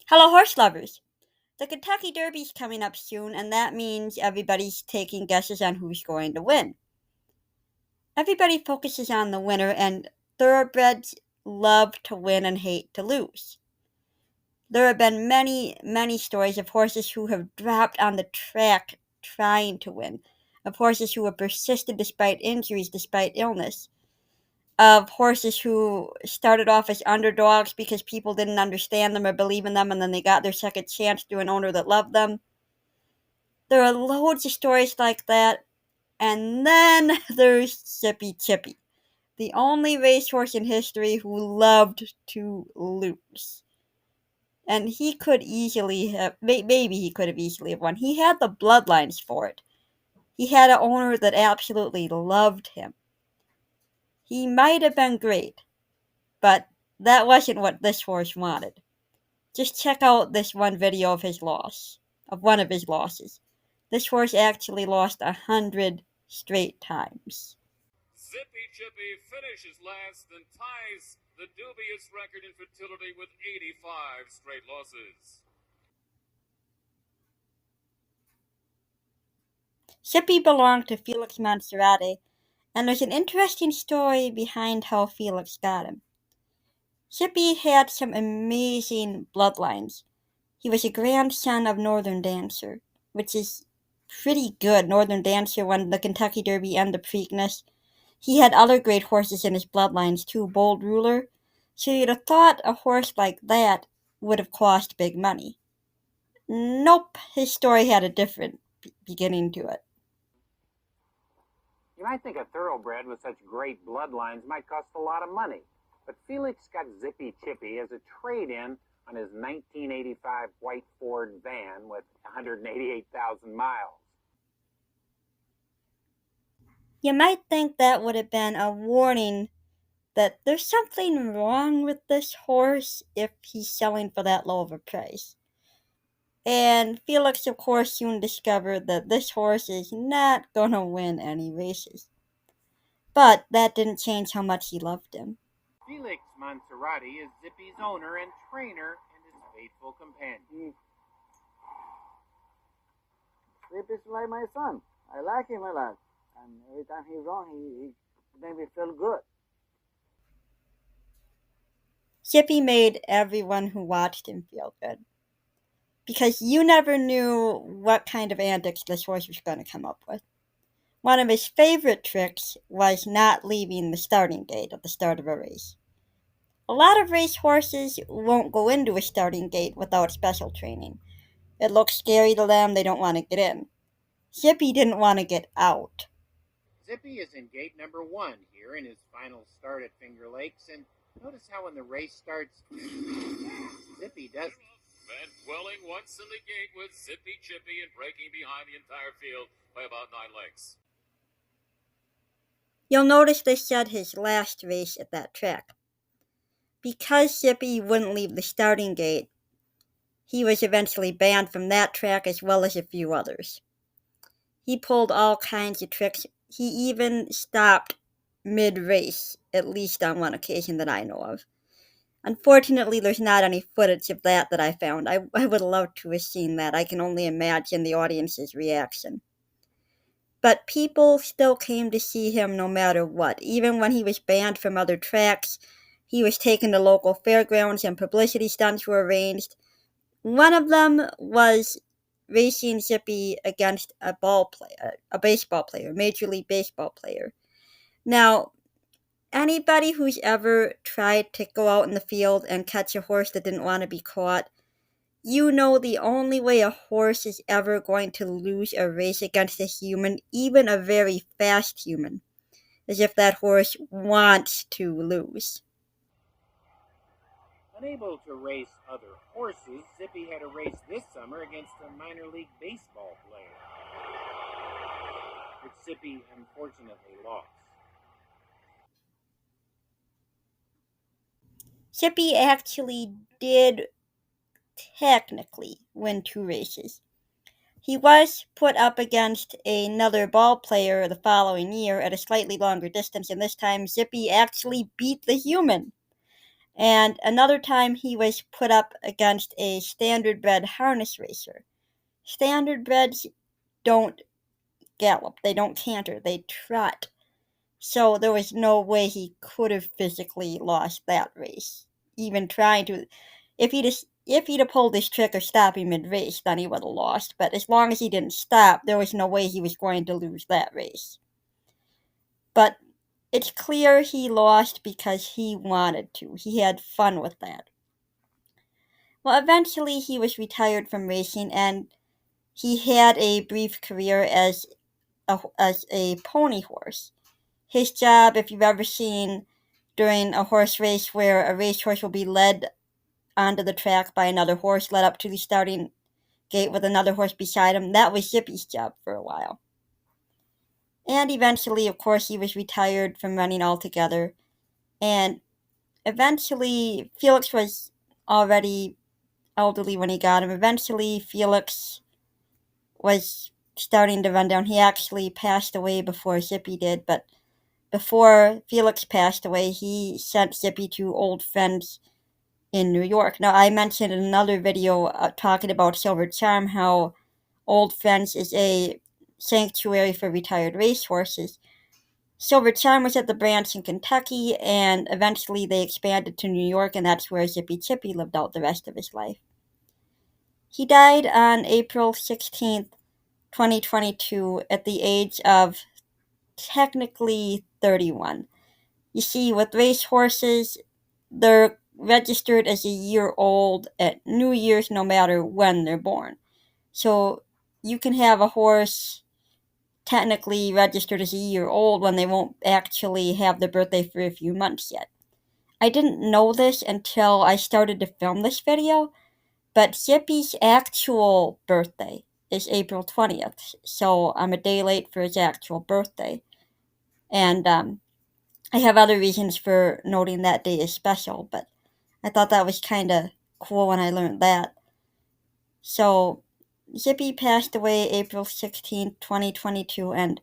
Hello, horse lovers! The Kentucky Derby's coming up soon, and that means everybody's taking guesses on who's going to win. Everybody focuses on the winner, and thoroughbreds love to win and hate to lose. There have been many stories of horses who have dropped on the track trying to win, of horses who have persisted despite injuries, despite illness, of horses who started off as underdogs because people didn't understand them or believe in them, and then they got their second chance through an owner that loved them. There are loads of stories like that. And then there's Zippy Chippy, the only racehorse in history who loved to lose. And he could easily have, maybe he could have easily have won. He had the bloodlines for it. He had an owner that absolutely loved him. He might have been great, but that wasn't what this horse wanted. Just check out this one video of his loss, of one of his losses. This horse actually lost 100 straight times. Zippy Chippy finishes last and ties the dubious record in fertility with 85 straight losses. Zippy belonged to Felix Monserrate, and there's an interesting story behind how Felix got him. Zippy had some amazing bloodlines. He was a grandson of Northern Dancer, which is pretty good. Northern Dancer won the Kentucky Derby and the Preakness. He had other great horses in his bloodlines too, Bold Ruler. So you'd have thought a horse like that would have cost big money. Nope, his story had a different beginning to it. You might think a thoroughbred with such great bloodlines might cost a lot of money, but Felix got Zippy Chippy as a trade-in on his 1985 white Ford van with 188,000 miles. You might think that would have been a warning that there's something wrong with this horse if he's selling for that low of a price. And Felix, of course, soon discovered that this horse is not gonna win any races. But that didn't change how much he loved him. Felix Monserrate is Zippy's owner and trainer and his faithful companion. Zippy's like my son. I like him a lot. And every time he's wrong, he makes me feel good. Zippy made everyone who watched him feel good. Because you never knew what kind of antics this horse was going to come up with. One of his favorite tricks was not leaving the starting gate at the start of a race. A lot of race horses won't go into a starting gate without special training. It looks scary to them, they don't want to get in. Zippy didn't want to get out. Zippy is in gate number 1 here in his final start at Finger Lakes, and notice how when the race starts, Zippy does. Van Quelling once in the gate with Zippy Chippy and breaking behind the entire field by about 9 lengths. You'll notice they said his last race at that track. Because Zippy wouldn't leave the starting gate, he was eventually banned from that track as well as a few others. He pulled all kinds of tricks. He even stopped mid-race, at least on one occasion that I know of. Unfortunately, there's not any footage of that I found. I would love to have seen that. I can only imagine the audience's reaction. But people still came to see him no matter what. Even when he was banned from other tracks, he was taken to local fairgrounds and publicity stunts were arranged. One of them was racing Zippy against a baseball player, Major League Baseball player. Now, anybody who's ever tried to go out in the field and catch a horse that didn't want to be caught, you know the only way a horse is ever going to lose a race against a human, even a very fast human, is if that horse wants to lose. Unable to race other horses, Zippy had a race this summer against a minor league baseball player, which Zippy unfortunately lost. Zippy actually did technically win 2 races. He was put up against another ball player the following year at a slightly longer distance, and this time Zippy actually beat the human. And another time he was put up against a standard-bred harness racer. Standard-breds don't gallop, they don't canter, they trot. So there was no way he could have physically lost that race. Even trying to, if he'd have pulled this trick of stopping mid-race, then he would have lost. But as long as he didn't stop, there was no way he was going to lose that race. But it's clear he lost because he wanted to. He had fun with that. Well, eventually he was retired from racing, and he had a brief career as a pony horse. His job, if you've ever seen during a horse race where a racehorse will be led onto the track by another horse, led up to the starting gate with another horse beside him, that was Zippy's job for a while. And eventually, of course, he was retired from running altogether. And eventually, Felix was already elderly when he got him. Eventually, Felix was starting to run down. He actually passed away before Zippy did, but before Felix passed away, he sent Zippy to old friends in New York. Now, I mentioned in another video talking about Silver Charm how Old Friends is a sanctuary for retired racehorses. Silver Charm was at the branch in Kentucky, and eventually they expanded to New York, and that's where Zippy Chippy lived out the rest of his life. He died on April 16th, 2022, at the age of technically 31. You see, with racehorses, they're registered as a year old at New Year's no matter when they're born. So you can have a horse technically registered as a year old when they won't actually have their birthday for a few months yet. I didn't know this until I started to film this video, but Zippy's actual birthday is April 20th, so I'm a day late for his actual birthday. And I have other reasons for noting that day is special, but I thought that was kind of cool when I learned that. So, Zippy passed away April 16th, 2022, and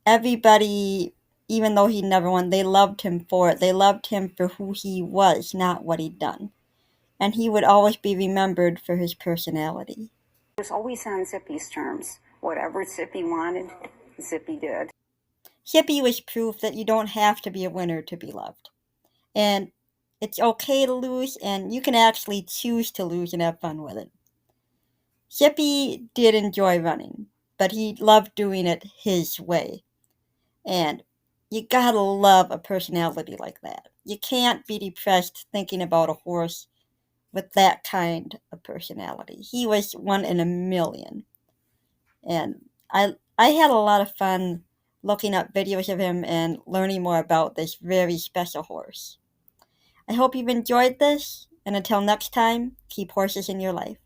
everybody, even though he never won, they loved him for it. They loved him for who he was, not what he'd done. And he would always be remembered for his personality. It was always on Zippy's terms. Whatever Zippy wanted, Zippy did. Zippy was proof that you don't have to be a winner to be loved. And it's okay to lose, and you can actually choose to lose and have fun with it. Zippy did enjoy running, but he loved doing it his way. And you gotta love a personality like that. You can't be depressed thinking about a horse with that kind of personality. He was one in a million. And I had a lot of fun looking up videos of him and learning more about this very special horse. I hope you've enjoyed this, and until next time, keep horses in your life.